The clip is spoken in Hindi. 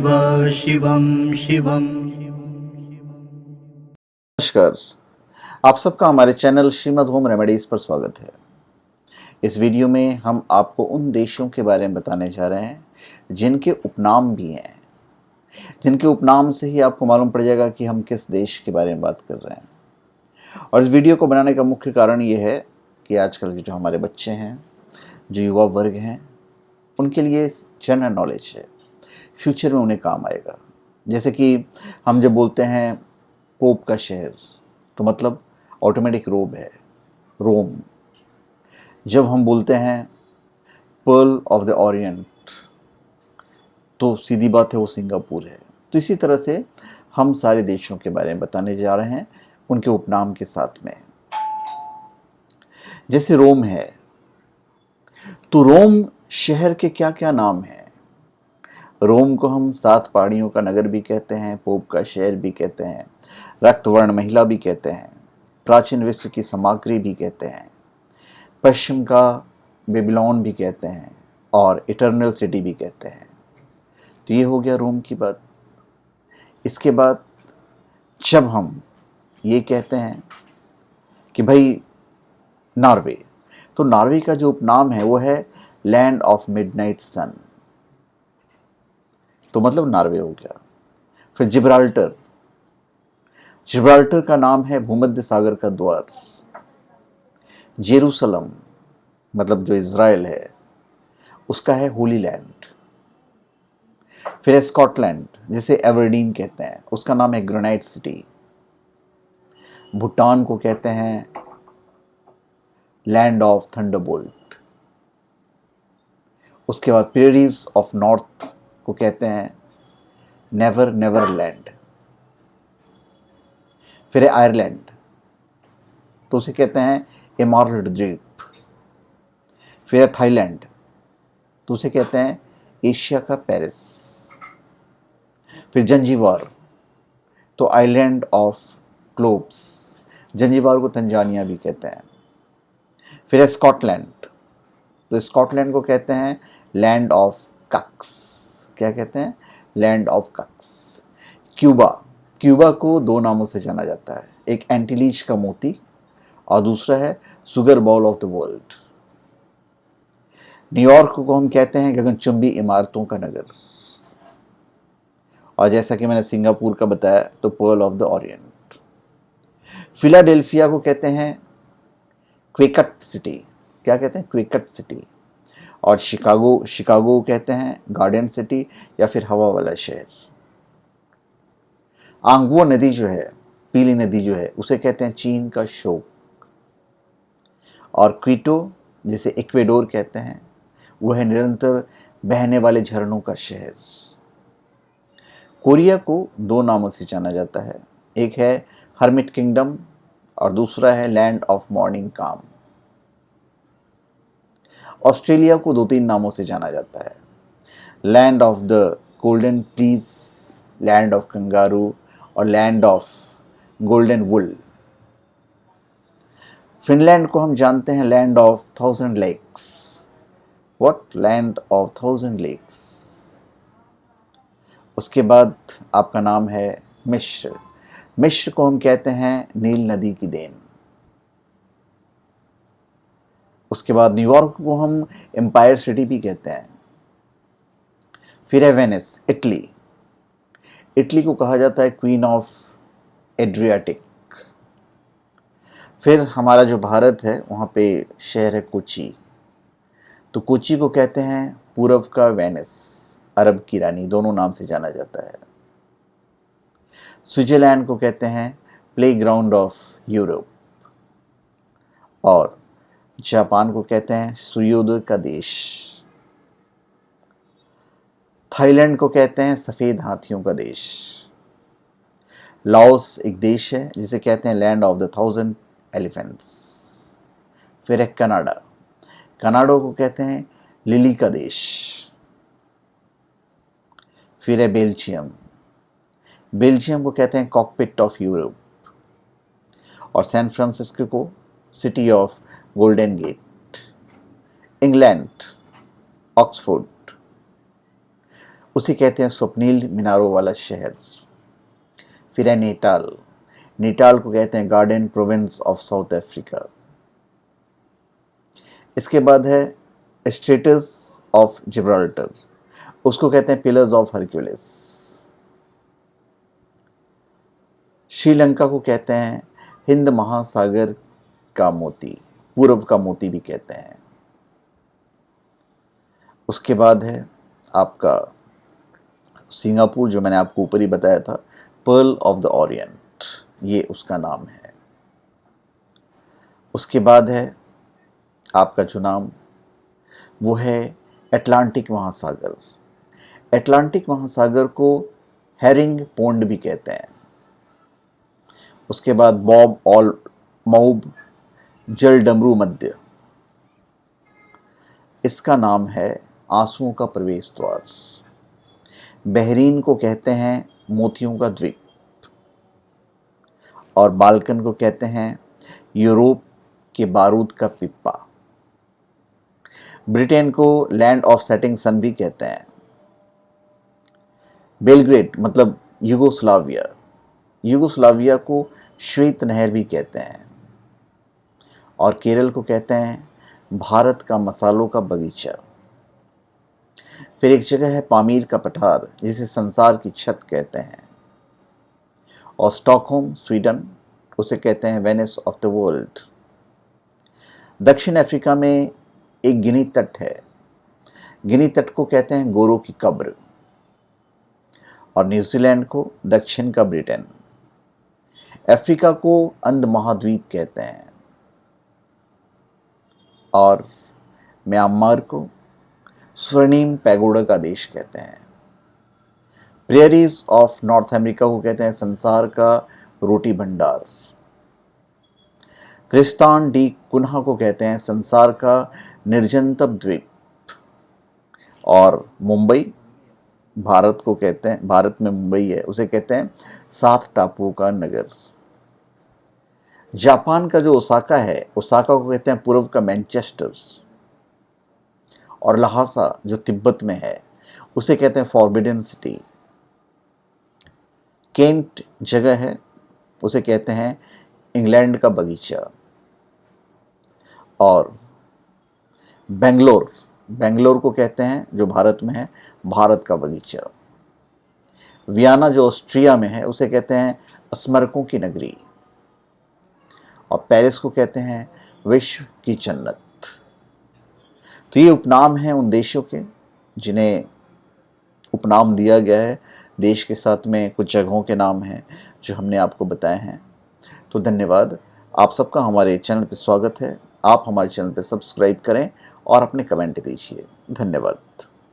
शिवं शिवं। नमस्कार, आप सबका हमारे चैनल श्रीमद् होम रेमेडीज़ पर स्वागत है। इस वीडियो में हम आपको उन देशों के बारे में बताने जा रहे हैं जिनके उपनाम भी हैं, जिनके उपनाम से ही आपको मालूम पड़ जाएगा कि हम किस देश के बारे में बात कर रहे हैं। और इस वीडियो को बनाने का मुख्य कारण ये है कि आजकल के जो हमारे बच्चे हैं, जो युवा वर्ग हैं, उनके लिए जनरल नॉलेज है, फ्यूचर में उन्हें काम आएगा। जैसे कि हम जब बोलते हैं पोप का शहर, तो मतलब ऑटोमेटिक रोम। जब हम बोलते हैं पर्ल ऑफ द ओरिएंट, तो सीधी बात है वो सिंगापुर है। तो इसी तरह से हम सारे देशों के बारे में बताने जा रहे हैं उनके उपनाम के साथ में। जैसे रोम है, तो रोम शहर के क्या क्या नाम हैं? रोम को हम 7 पहाड़ियों का नगर भी कहते हैं, पोप का शहर भी कहते हैं, रक्तवर्ण महिला भी कहते हैं, प्राचीन विश्व की सामग्री भी कहते हैं, पश्चिम का बेबीलोन भी कहते हैं और इटर्नल सिटी भी कहते हैं। तो ये हो गया रोम की बात। इसके बाद जब हम ये कहते हैं कि भाई नॉर्वे, तो नॉर्वे का जो उपनाम है वो है लैंड ऑफ मिडनाइट सन, तो मतलब नॉर्वे हो गया। फिर जिब्राल्टर, जिब्राल्टर का नाम है भूमध्य सागर का द्वार। जेरूसलम, मतलब जो इज़राइल है, उसका है होली लैंड। फिर है स्कॉटलैंड, जिसे एवरडीन कहते हैं, उसका नाम है ग्रेनाइट सिटी। भूटान को कहते हैं लैंड ऑफ थंडरबोल्ट। उसके बाद प्रेरीज ऑफ नॉर्थ को कहते हैं नेवर नेवर लैंड। फिर है आयरलैंड, तो उसे कहते हैं एमरल्ड द्वीप। फिर है थाईलैंड, तो उसे कहते हैं एशिया का पेरिस। फिर जंजीबार, तो आइलैंड ऑफ ग्लोब्स, जंजीबार को तंजानिया भी कहते हैं। फिर है स्कॉटलैंड, तो स्कॉटलैंड को कहते हैं लैंड ऑफ कक्स। क्या कहते हैं? Land of Cox's. Cuba, Cuba को 2 नामों से जाना जाता है, एक एंटीलीज का मोती और दूसरा है sugar ball of the world. New York को हम कहते हैं गगनचुंबी इमारतों का नगर, और जैसा कि मैंने सिंगापुर का बताया तो pearl of the Orient. Philadelphia को कहते हैं क्वेकट सिटी। क्या कहते हैं? क्वेकट सिटी। और शिकागो, शिकागो कहते हैं गार्डन सिटी या फिर हवा वाला शहर। आंगुओ नदी जो है, पीली नदी जो है, उसे कहते हैं चीन का शोक। और क्वीटो, जिसे इक्वेडोर कहते हैं, वह है निरंतर बहने वाले झरनों का शहर। कोरिया को 2 नामों से जाना जाता है, एक है हर्मिट किंगडम और दूसरा है land of morning calm. Australia को 2-3 नामों से जाना जाता है, land of the golden fleece, land of kangaroo और land of golden wool. Finland को हम जानते हैं land of 1000 lakes. What? Land of 1000 lakes. उसके बाद आपका नाम है मिस्र। मिस्र को हम कहते हैं नील नदी की देन। उसके बाद न्यूयॉर्क को हम एम्पायर सिटी भी कहते हैं। फिर है वेनिस, इटली। इटली को कहा जाता है क्वीन ऑफ एड्रियाटिक। फिर हमारा जो भारत है वहाँ पे शहर है कोची, तो कोची को कहते हैं पूरब का वेनिस, अरब की रानी, दोनों नाम से जाना जाता है। स्विट्जरलैंड को कहते हैं प्लेग्राउंड ऑफ यूरोप और जापान को कहते हैं सूर्योदय का देश। थाईलैंड को कहते हैं सफ़ेद हाथियों का देश। लाओस एक देश है जिसे कहते हैं लैंड ऑफ द 1000 एलिफेंट्स। फिर है कनाडा, कनाडा को कहते हैं लिली का देश। फिर है बेल्जियम, बेल्जियम को कहते हैं कॉकपिट ऑफ यूरोप। और सैन फ्रांसिस्को को city of golden gate. England, Oxford. उसे कहते हैं स्वप्नील मीनारों वाला शहर। फिर है नेटाल। नेटाल को कहते हैं garden province of south Africa. इसके बाद है स्ट्रेटस ऑफ जिब्राल्टर, उसको कहते हैं पिलर्स ऑफ हरक्यूलिस। श्रीलंका को कहते हैं हिंद महासागर का मोती, पूर्व का मोती भी कहते हैं। उसके बाद है आपका सिंगापुर, जो मैंने आपको ऊपर ही बताया था, पर्ल ऑफ द ओरिएंट, ये उसका नाम है। उसके बाद है आपका जो नाम वो है अटलांटिक महासागर। अटलांटिक महासागर को हेरिंग पोंड भी कहते हैं। उसके बाद बॉब ऑल मऊब जल डमरू मध्य, इसका नाम है आंसुओं का प्रवेश द्वार। बहरीन को कहते हैं मोतियों का द्वीप, और बाल्कन को कहते हैं यूरोप के बारूद का पिप्पा। ब्रिटेन को लैंड ऑफ सेटिंग सन भी कहते हैं। बेलग्रेड मतलब यूगोस्लाविया, यूगोस्लाविया को श्वेत नहर भी कहते हैं। और केरल को कहते हैं भारत का मसालों का बगीचा। फिर एक जगह है पामीर का पठार, जिसे संसार की छत कहते हैं। और स्टॉकहोम स्वीडन, उसे कहते हैं वेनिस ऑफ द वर्ल्ड। दक्षिण अफ्रीका में एक गिनी तट है, गिनी तट को कहते हैं गोरों की कब्र। और न्यूजीलैंड को दक्षिण का ब्रिटेन। अफ्रीका को अंध महाद्वीप कहते हैं, और म्यांमार को स्वर्णिम पैगोडा का देश कहते हैं। प्रेयरीज ऑफ नॉर्थ अमेरिका को कहते हैं संसार का रोटी भंडार। त्रिस्तान डी कुन्हा को कहते हैं संसार का निर्जनतम द्वीप। और मुंबई, भारत को कहते हैं, भारत में मुंबई है, उसे कहते हैं 7 टापुओं का नगर। जापान का जो ओसाका है, ओसाका को कहते हैं पूर्व का मैनचेस्टर। और लहासा जो तिब्बत में है, उसे कहते हैं फॉरबिडन सिटी। केंट जगह है, उसे कहते हैं इंग्लैंड का बगीचा। और बेंगलोर, बेंगलोर को कहते हैं, जो भारत में है, भारत का बगीचा। वियना जो ऑस्ट्रिया में है, उसे कहते हैं स्मारकों की नगरी। और पेरिस को कहते हैं विश्व की जन्नत। तो ये उपनाम हैं उन देशों के जिन्हें उपनाम दिया गया है। देश के साथ में कुछ जगहों के नाम हैं जो हमने आपको बताए हैं। तो धन्यवाद, आप सबका हमारे चैनल पर स्वागत है। आप हमारे चैनल पर सब्सक्राइब करें और अपने कमेंट दीजिए। धन्यवाद।